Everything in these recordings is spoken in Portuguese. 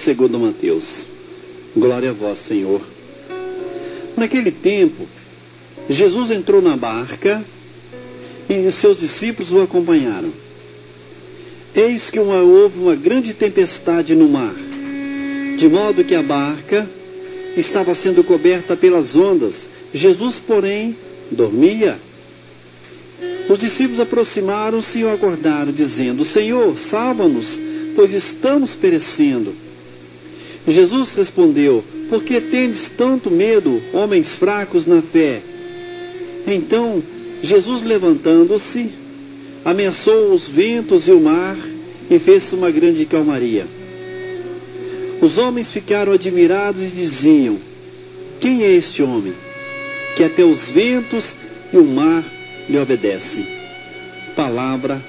segundo Mateus. Glória a vós, Senhor. Naquele tempo, Jesus entrou na barca e os seus discípulos o acompanharam. Eis que houve uma grande tempestade no mar, de modo que a barca estava sendo coberta pelas ondas. Jesus, porém, dormia. Os discípulos aproximaram-se e o acordaram, dizendo: Senhor, salva-nos, pois estamos perecendo. Jesus respondeu: Por que tendes tanto medo, homens fracos na fé? Então, Jesus, levantando-se, ameaçou os ventos e o mar e fez uma grande calmaria. Os homens ficaram admirados e diziam: Quem é este homem, que até os ventos e o mar lhe obedecem? Palavra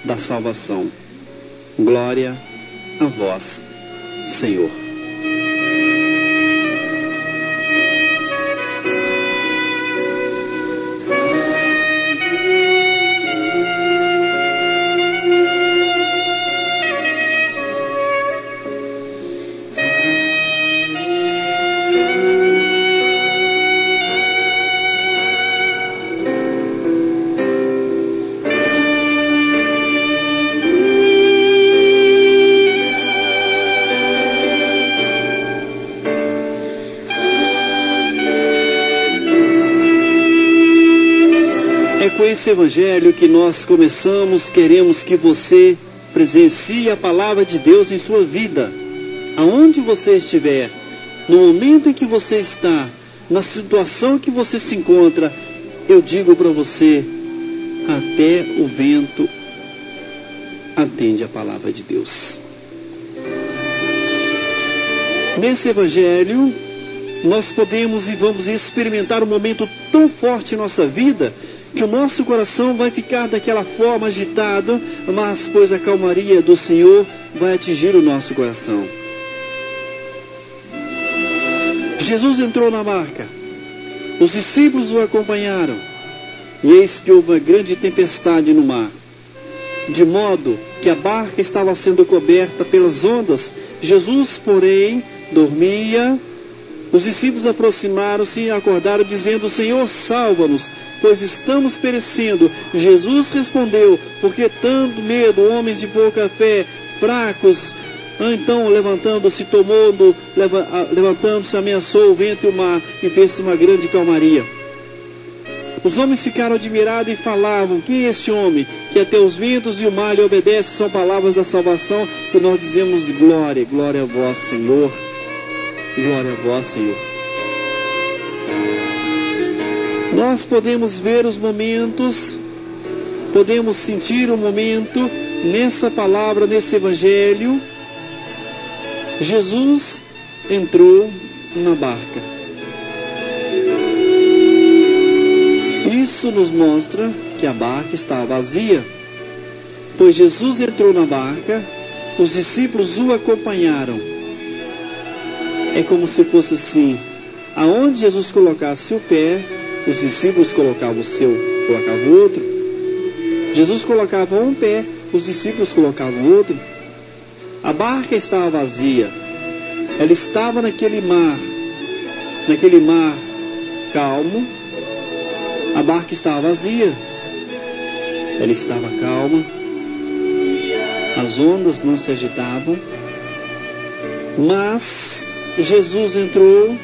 da salvação. Glória a vós, Senhor. Com esse evangelho que nós começamos, queremos que você presencie a palavra de Deus em sua vida, aonde você estiver, no momento em que você está, na situação que você se encontra. Eu digo para você, até o vento atende a palavra de Deus. Nesse evangelho, nós podemos e vamos experimentar um momento tão forte em nossa vida, que o nosso coração vai ficar daquela forma agitado, mas pois a calmaria do Senhor vai atingir o nosso coração. Jesus entrou na barca, os discípulos o acompanharam, e eis que houve uma grande tempestade no mar, de modo que a barca estava sendo coberta pelas ondas. Jesus, porém, dormia. Os discípulos aproximaram-se e acordaram, dizendo: Senhor, salva-nos, pois estamos perecendo. Jesus respondeu: Por que tanto medo, homens de pouca fé, fracos? Então, levantando-se, ameaçou o vento e o mar, e fez uma grande calmaria. Os homens ficaram admirados e falavam: Quem é este homem, que até os ventos e o mar lhe obedecem? São palavras da salvação, que nós dizemos: glória, glória a vós, Senhor. Glória a vós, Senhor. Nós podemos ver os momentos, podemos sentir o momento nessa palavra, nesse evangelho. Jesus entrou na barca. Isso nos mostra que a barca estava vazia, pois Jesus entrou na barca, os discípulos o acompanharam. É como se fosse assim: aonde Jesus colocasse o pé, os discípulos colocavam o outro. Jesus colocava um pé, os discípulos colocavam o outro. A barca estava vazia, ela estava naquele mar calmo. A barca estava vazia, ela estava calma, as ondas não se agitavam, mas Jesus entrou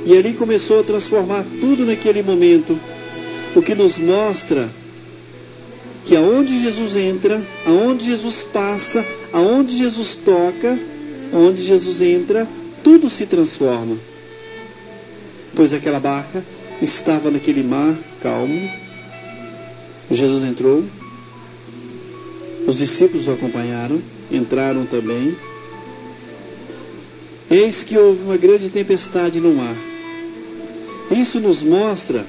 e ali começou a transformar tudo naquele momento, o que nos mostra que aonde Jesus entra, aonde Jesus passa, aonde Jesus toca, aonde Jesus entra, tudo se transforma. Pois aquela barca estava naquele mar calmo, Jesus entrou, os discípulos o acompanharam, entraram também. Eis que houve uma grande tempestade no mar. Isso nos mostra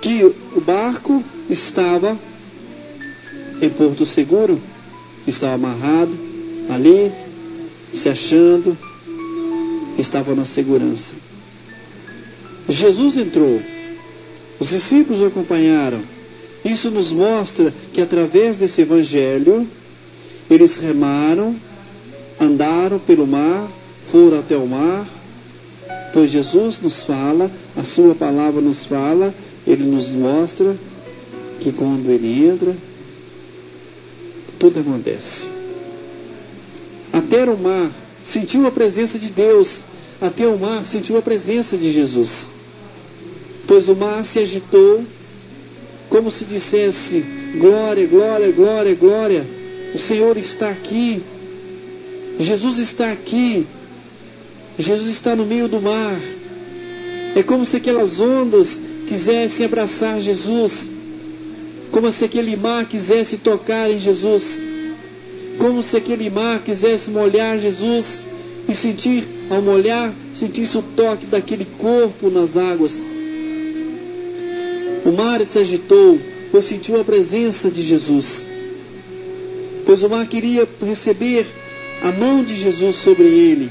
que o barco estava em porto seguro, estava amarrado ali, se achando, estava na segurança. Jesus entrou, os discípulos o acompanharam. Isso nos mostra que através desse evangelho, eles remaram andaram pelo mar, foram até o mar, pois Jesus nos fala, a sua palavra nos fala, Ele nos mostra que quando Ele entra, tudo acontece. Até o mar sentiu a presença de Deus, até o mar sentiu a presença de Jesus, pois o mar se agitou, como se dissesse: glória, glória, glória, glória, o Senhor está aqui, Jesus está aqui, Jesus está no meio do mar. É como se aquelas ondas quisessem abraçar Jesus, como se aquele mar quisesse tocar em Jesus, como se aquele mar quisesse molhar Jesus e sentir, ao molhar, sentisse o toque daquele corpo nas águas. O mar se agitou, pois sentiu a presença de Jesus, pois o mar queria receber a mão de Jesus sobre ele.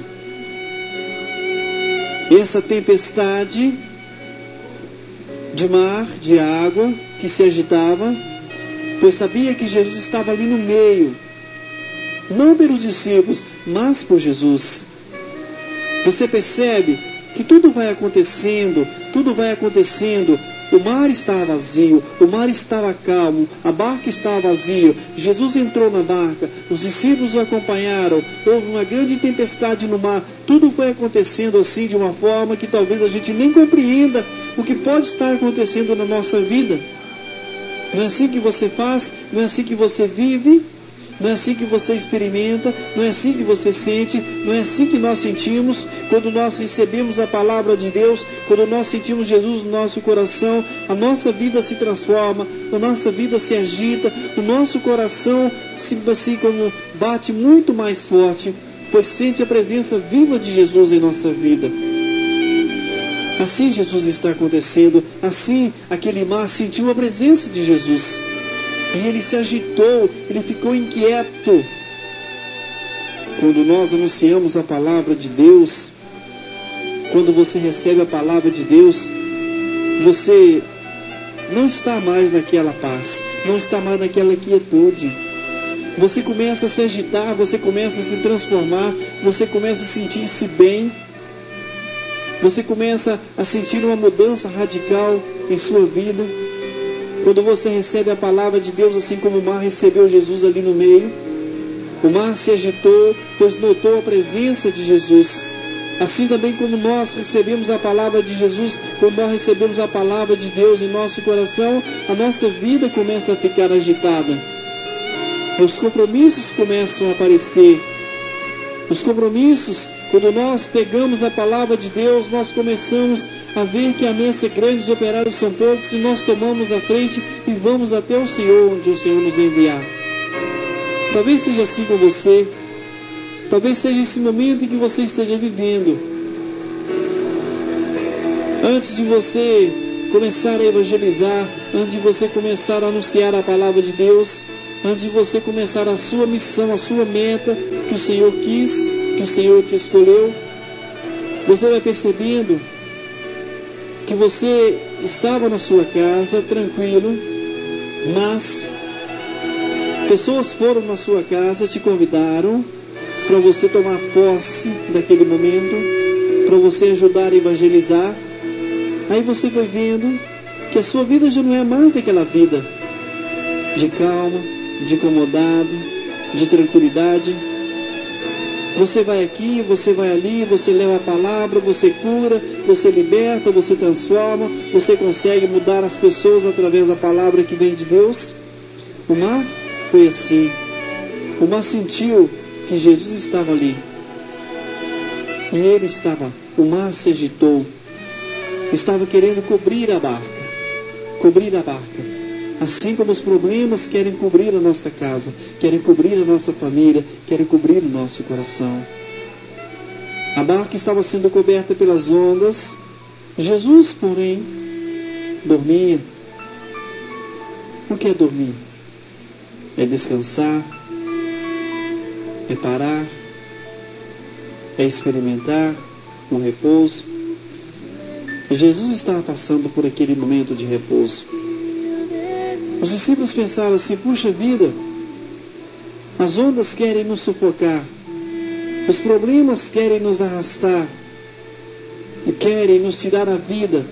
Essa tempestade de mar, de água, que se agitava, pois sabia que Jesus estava ali no meio, não pelos discípulos, mas por Jesus. Você percebe que tudo vai acontecendo, tudo vai acontecendo. O mar estava vazio, o mar estava calmo, a barca estava vazia. Jesus entrou na barca, os discípulos o acompanharam, houve uma grande tempestade no mar. Tudo foi acontecendo assim de uma forma que talvez a gente nem compreenda o que pode estar acontecendo na nossa vida. Não é assim que você faz, não é assim que você vive, não é assim que você experimenta, não é assim que você sente, não é assim que nós sentimos quando nós recebemos a palavra de Deus, quando nós sentimos Jesus no nosso coração. A nossa vida se transforma, a nossa vida se agita, o nosso coração assim como bate muito mais forte, pois sente a presença viva de Jesus em nossa vida. Assim Jesus está acontecendo, assim aquele mar sentiu a presença de Jesus. E ele se agitou, ele ficou inquieto. Quando nós anunciamos a palavra de Deus, quando você recebe a palavra de Deus, você não está mais naquela paz, não está mais naquela quietude. Você começa a se agitar, você começa a se transformar, você começa a sentir-se bem, você começa a sentir uma mudança radical em sua vida. Quando você recebe a palavra de Deus, assim como o mar recebeu Jesus ali no meio, o mar se agitou, pois notou a presença de Jesus. Assim também como nós recebemos a palavra de Jesus, quando nós recebemos a palavra de Deus em nosso coração, a nossa vida começa a ficar agitada. Os compromissos começam a aparecer. Os compromissos, quando nós pegamos a palavra de Deus, nós começamos a ver que a mesa é grande, os operários são poucos, e nós tomamos a frente e vamos até o Senhor, onde o Senhor nos enviar. Talvez seja assim com você, talvez seja esse momento em que você esteja vivendo. Antes de você começar a evangelizar, antes de você começar a anunciar a palavra de Deus, antes de você começar a sua missão, a sua meta, que o Senhor quis, que o Senhor te escolheu, você vai percebendo que você estava na sua casa, tranquilo, mas pessoas foram na sua casa, te convidaram para você tomar posse daquele momento, para você ajudar a evangelizar. Aí você vai vendo que a sua vida já não é mais aquela vida de calma, de incomodado, de tranquilidade. Você vai aqui, você vai ali, você leva a palavra, você cura, você liberta, você transforma, você consegue mudar as pessoas através da palavra que vem de Deus. O mar foi assim. O mar sentiu que Jesus estava ali. E ele estava, o mar se agitou. Estava querendo cobrir a barca. Cobrir a barca. Assim como os problemas querem cobrir a nossa casa, querem cobrir a nossa família, querem cobrir o nosso coração. A barca estava sendo coberta pelas ondas. Jesus, porém, dormia. O que é dormir? É descansar, é parar, é experimentar um repouso. Jesus estava passando por aquele momento de repouso. Os discípulos pensaram assim: puxa vida, as ondas querem nos sufocar, Os problemas querem nos arrastar e querem nos tirar a vida.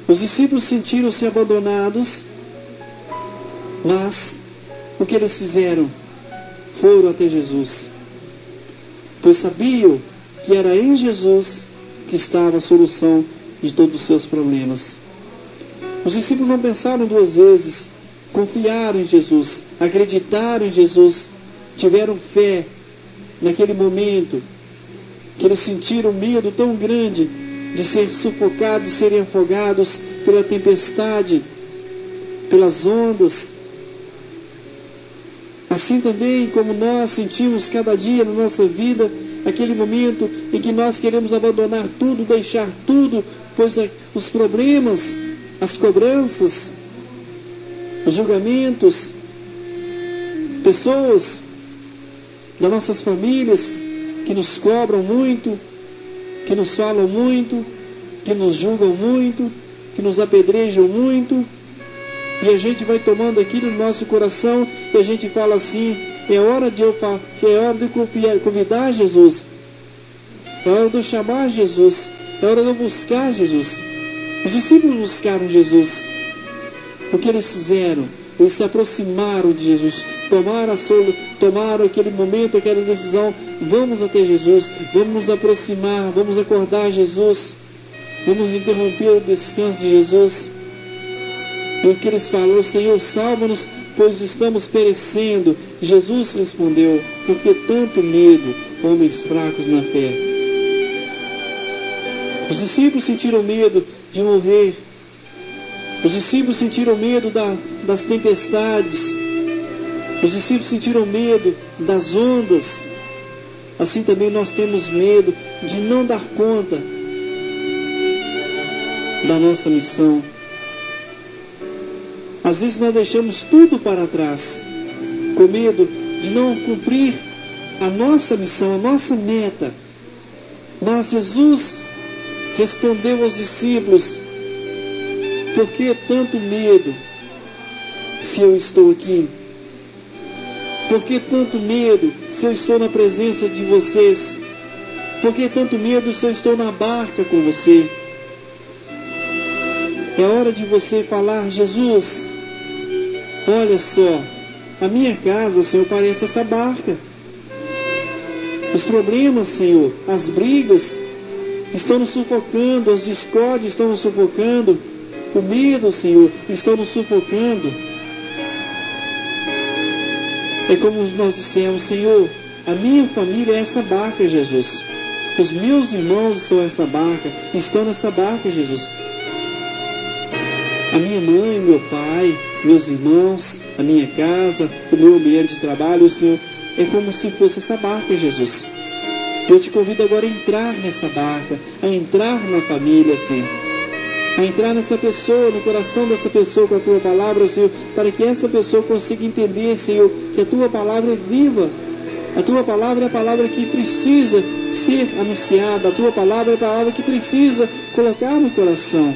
Os discípulos sentiram-se abandonados, mas o que eles fizeram? Foram até Jesus, pois sabiam que era em Jesus que estava a solução de todos os seus problemas. Os discípulos não pensaram duas vezes, confiaram em Jesus, acreditaram em Jesus, tiveram fé naquele momento que eles sentiram medo tão grande de ser sufocados, de serem afogados pela tempestade, pelas ondas. Assim também como nós sentimos cada dia na nossa vida, aquele momento em que nós queremos abandonar tudo, deixar tudo, pois os problemas, as cobranças, os julgamentos, pessoas das nossas famílias que nos cobram muito, que nos falam muito, que nos julgam muito, que nos apedrejam muito, e a gente vai tomando aquilo no nosso coração e a gente fala assim: é hora de convidar Jesus, é hora de eu chamar Jesus, é hora de eu buscar Jesus. Os discípulos buscaram Jesus. O que eles fizeram? Eles se aproximaram de Jesus, tomaram aquele momento, aquela decisão: vamos até Jesus, vamos nos aproximar, vamos acordar Jesus, vamos interromper o descanso de Jesus. E o que eles falaram: Senhor, salva-nos, pois estamos perecendo. Jesus respondeu: por que tanto medo, homens fracos na fé? Os discípulos sentiram medo de morrer. Os discípulos sentiram medo das tempestades. Os discípulos sentiram medo das ondas. Assim também nós temos medo de não dar conta da nossa missão. Às vezes nós deixamos tudo para trás, com medo de não cumprir a nossa missão, a nossa meta. Mas Jesus respondeu aos discípulos: por que tanto medo, se eu estou aqui? Por que tanto medo, se eu estou na presença de vocês? Por que tanto medo, se eu estou na barca com você? É hora de você falar: Jesus, olha só, a minha casa, Senhor, parece essa barca. Os problemas, Senhor, as brigas estão nos sufocando, as discórdias estão nos sufocando, o medo, Senhor, estão nos sufocando. É como nós dissemos: Senhor, a minha família é essa barca, Jesus. Os meus irmãos são essa barca, estão nessa barca, Jesus. A minha mãe, meu pai, meus irmãos, a minha casa, o meu ambiente de trabalho, Senhor, é como se fosse essa barca, Jesus. Eu te convido agora a entrar nessa barca, a entrar na família, Senhor, a entrar nessa pessoa, no coração dessa pessoa com a Tua palavra, Senhor, para que essa pessoa consiga entender, Senhor, que a Tua palavra é viva. A Tua palavra é a palavra que precisa ser anunciada. A Tua palavra é a palavra que precisa colocar no coração.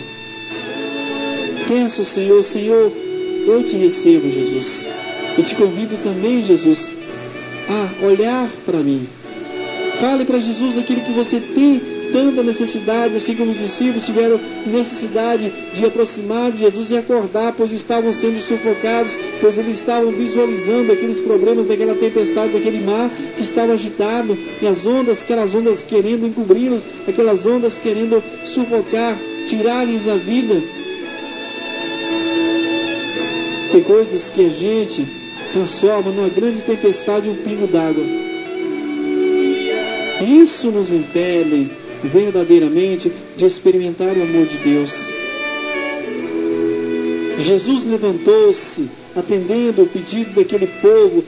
Peço, Senhor, eu te recebo, Jesus. Eu te convido também, Jesus, a olhar para mim. Fale para Jesus aquilo que você tem tanta necessidade, assim como os discípulos tiveram necessidade de aproximar de Jesus e acordar, pois estavam sendo sufocados, pois eles estavam visualizando aqueles problemas daquela tempestade, daquele mar que estava agitado, e as ondas, aquelas ondas querendo encobri-los, aquelas ondas querendo sufocar, tirar-lhes a vida. Tem coisas que a gente transforma numa grande tempestade um pingo d'água. Isso nos impede verdadeiramente de experimentar o amor de Deus. Jesus levantou-se, atendendo o pedido daquele povo,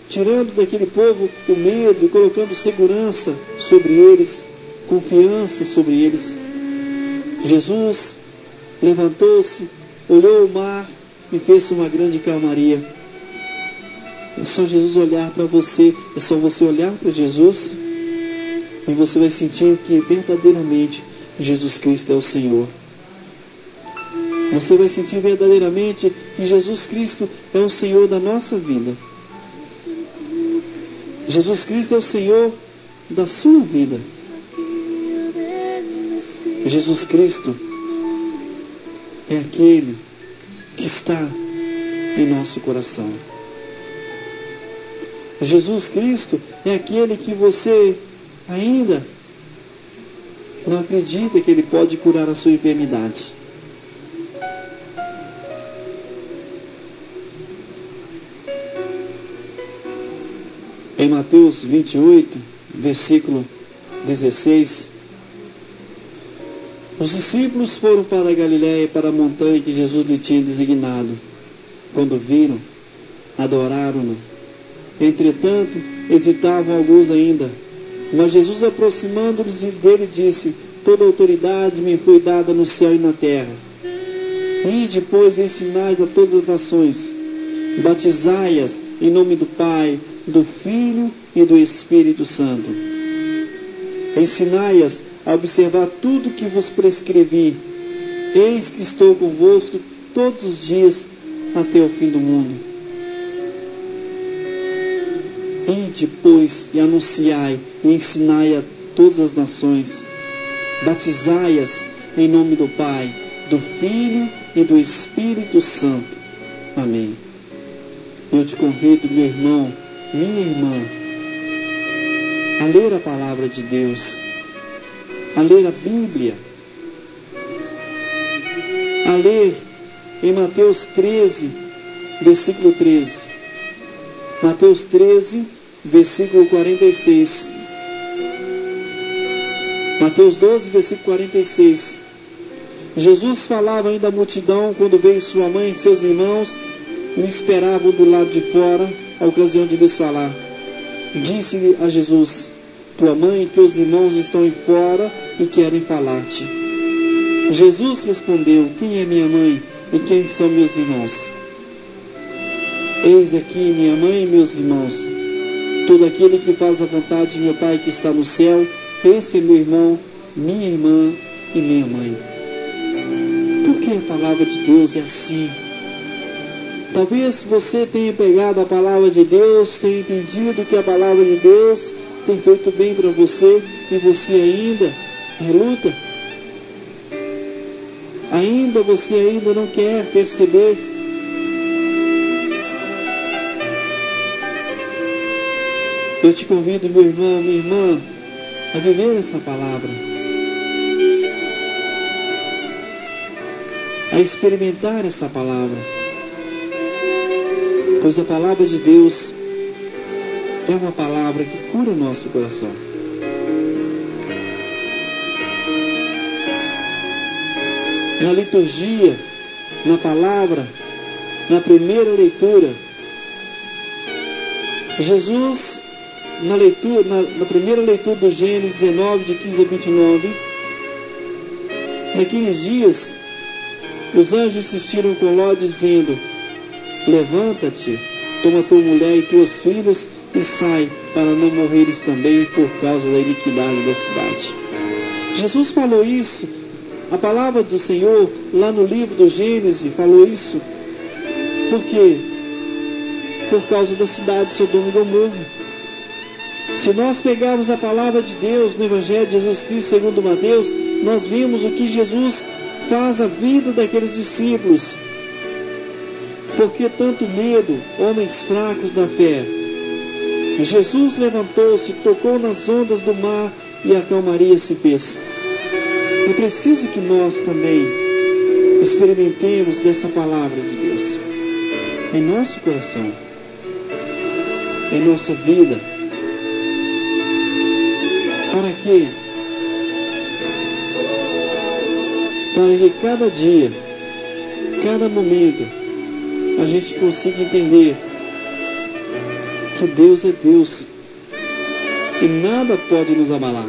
tirando daquele povo o medo e colocando segurança sobre eles, confiança sobre eles. Jesus levantou-se, olhou o mar e fez uma grande calmaria. É só Jesus olhar para você, é só você olhar para Jesus, e você vai sentir que verdadeiramente Jesus Cristo é o Senhor. Você vai sentir verdadeiramente que Jesus Cristo é o Senhor da nossa vida. Jesus Cristo é o Senhor da sua vida. Jesus Cristo é aquele que está em nosso coração. Jesus Cristo é aquele que você ainda não acredita que Ele pode curar a sua enfermidade. Em Mateus 28, versículo 16, os discípulos foram para a Galiléia, para a montanha que Jesus lhe tinha designado. Quando viram, adoraram-no. Entretanto, hesitavam alguns ainda. Mas Jesus, aproximando-se dele, disse: toda autoridade me foi dada no céu e na terra. Ide, pois, ensinai a todas as nações, batizai-as em nome do Pai, do Filho e do Espírito Santo. Ensinai-as a observar tudo que vos prescrevi. Eis que estou convosco todos os dias até o fim do mundo. Ide, pois, e anunciai e ensinai a todas as nações. Batizai-as em nome do Pai, do Filho e do Espírito Santo. Amém. Eu te convido, meu irmão, minha irmã, a ler a palavra de Deus, a ler a Bíblia, a ler em Mateus 13, versículo 13. Mateus 13, versículo 46. Mateus 12, versículo 46. Jesus falava ainda à multidão quando veio sua mãe e seus irmãos e o esperavam do lado de fora, a ocasião de lhes falar. Disse-lhe a Jesus: tua mãe e teus irmãos estão aí fora e querem falar-te. Jesus respondeu: quem é minha mãe e quem são meus irmãos? Eis aqui minha mãe e meus irmãos. Todo aquele que faz a vontade de meu Pai que está no céu, esse é meu irmão, minha irmã e minha mãe. Por que a palavra de Deus é assim? Talvez você tenha pegado a palavra de Deus, tenha entendido que a palavra de Deus tem feito bem para você e você ainda reluta. Você ainda não quer perceber. Eu te convido, meu irmão, minha irmã, a viver essa palavra, a experimentar essa palavra, pois a palavra de Deus é uma palavra que cura o nosso coração. Na liturgia, na palavra, na primeira leitura, Jesus, na primeira leitura do Gênesis 19, de 15 a 29, naqueles dias, os anjos insistiram com Ló, dizendo: levanta-te, toma tua mulher e tuas filhas e sai, para não morreres também por causa da iniquidade da cidade. Jesus falou isso, a palavra do Senhor, lá no livro do Gênesis, falou isso. Por quê? Por causa da cidade de Sodoma e Gomorra. Se nós pegarmos a palavra de Deus no Evangelho de Jesus Cristo segundo Mateus, nós vimos o que Jesus faz na vida daqueles discípulos. Por que tanto medo, homens fracos na fé? Jesus levantou-se, tocou nas ondas do mar e a calmaria se fez. É preciso que nós também experimentemos dessa palavra de Deus em nosso coração, em nossa vida. Para quê? Para que cada dia, cada momento, a gente consiga entender que Deus é Deus e nada pode nos abalar.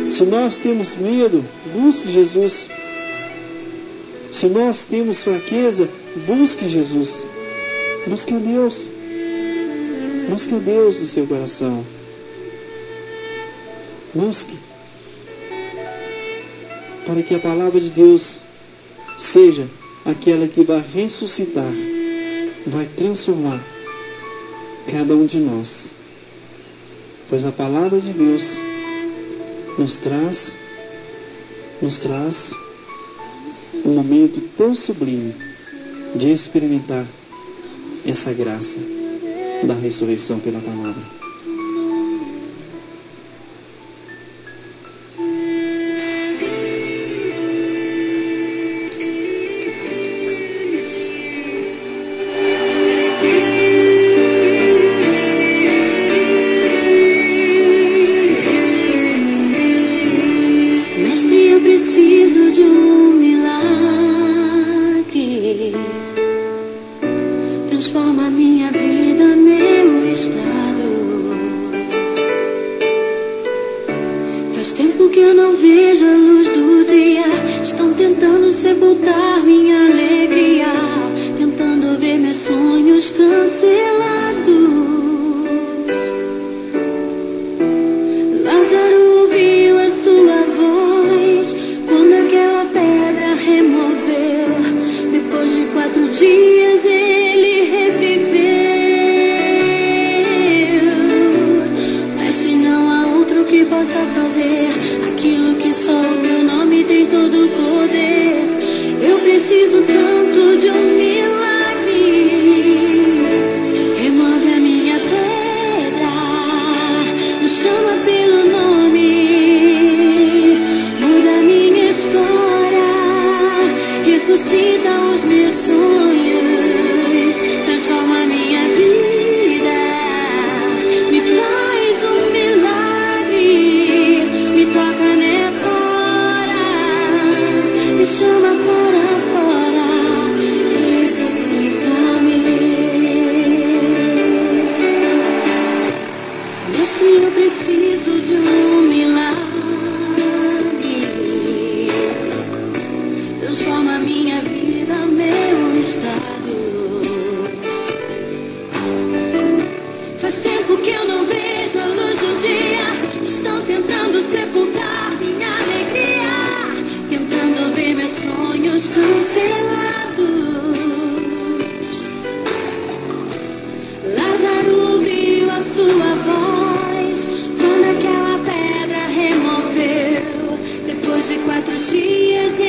Se nós temos medo, busque Jesus. Se nós temos fraqueza, busque Jesus. Busque a Deus. Busque a Deus no seu coração. Busque. Para que a palavra de Deus seja aquela que vai ressuscitar, vai transformar cada um de nós. Pois a palavra de Deus nos traz um momento tão sublime de experimentar essa graça da ressurreição pela palavra. Mestre, eu preciso de um milagre. Transforma minha vida, meu estado. Faz tempo que eu não vejo a luz do dia. Estão tentando sepultar minha alegria, tentando ver meus sonhos cancelados. Lázaro ouviu a sua voz quando aquela pedra removeu. Depois de 4 dias ele reviveu. Mestre, não há outro que possa fazer aquilo que só o teu nome tem todo o poder. Eu preciso tanto de um milagre. Remove a minha pedra, me chama pelo nome, muda minha história, ressuscita os meus sonhos, transforma minha vida, me faz um milagre, me toca nessa hora, me chama para fora, ressuscita-me. Mestre, eu preciso de um milagre. Transforma minha vida, meu estado. Faz tempo que eu não vejo a luz do dia. Estão tentando sepultar minha alegria, tentando ver meus sonhos cancelados. Lázaro ouviu a sua voz quando aquela pedra removeu. Depois de 4 dias